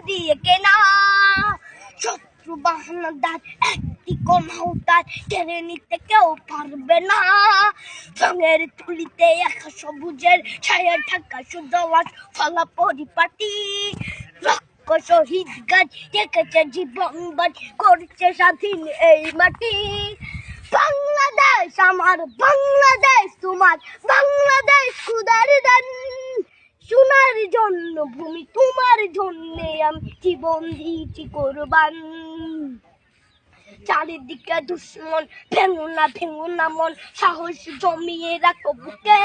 দিয়ে কেনা। শত্রু বাহানাদার একটি কোনাও তার কেড়ে নিতে কেউ পারবে না। রঙের তুলিতে একা সবুজের ছায়া ঢাকা সুদলাস ফলা পরিপাটি। লক্ষ শহীদ গাছ রেখেছে জীবন বাজ করছে স্বাধীন এই মাটি। বাংলাদেশ আমার, বাংলাদেশ তোমার, বাংলাদেশ খুদার দান। সোনার জন্য ভূমি তোমার জন্যে আমি জীবন দিয়েছি কোরবান। চারিদিকে দুশ্মন, ভেঙো না মন, সাহস জমিয়ে রাখো বুকে।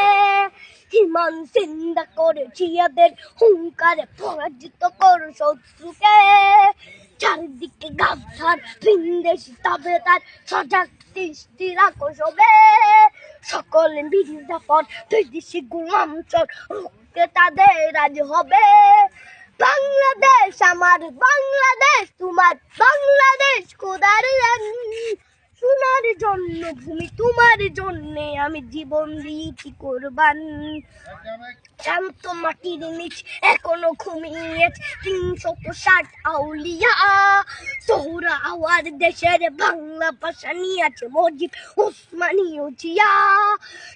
হিমান চিন্তা করেছি এদের হুঙ্কারে পরাজিত করো শত্রুকে। চারিদিকে গাদ্দার ভিনদেশি তবে তার সজাগ দৃষ্টি রাখো সবে। সকল মির্জাফর বিদেশি গোলাম চোর রুখতে তাদের আজ হবে। বাংলাদেশ আমার, বাংলাদেশ তোমার, বাংলাদেশ খোদার দান। সোনার জন্য ভূমি তোমার জন্যে আমি জীবন দিয়েছি কোরবান। শান্ত মাটির নিচ এখনো ঘুমিয়ে ৩৬০ আউলিয়া। সোহরা আওয়ার দেশের বাংলা ভাষা নিয়ে আছে মজিদ ওসমানীয় জিয়া।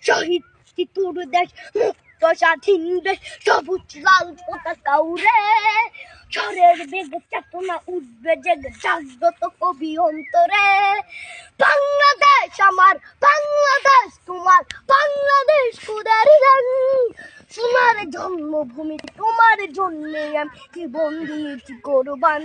শহীদ তিতুর দেশ, মুক্ত স্বাধীন দেশ, সবুজ লাল পতাকা উড়ে। ঝড়ের বেগে চেতনা উঠবে জেগে জাগ্রত কবি অন্তরে। বাংলাদেশ আমার, বাংলাদেশ তোমার, বাংলাদেশ খোদার দান। সোনার জন্মভূমি তোমার জন্যে আমি জীবন দিয়েছি কোরবান।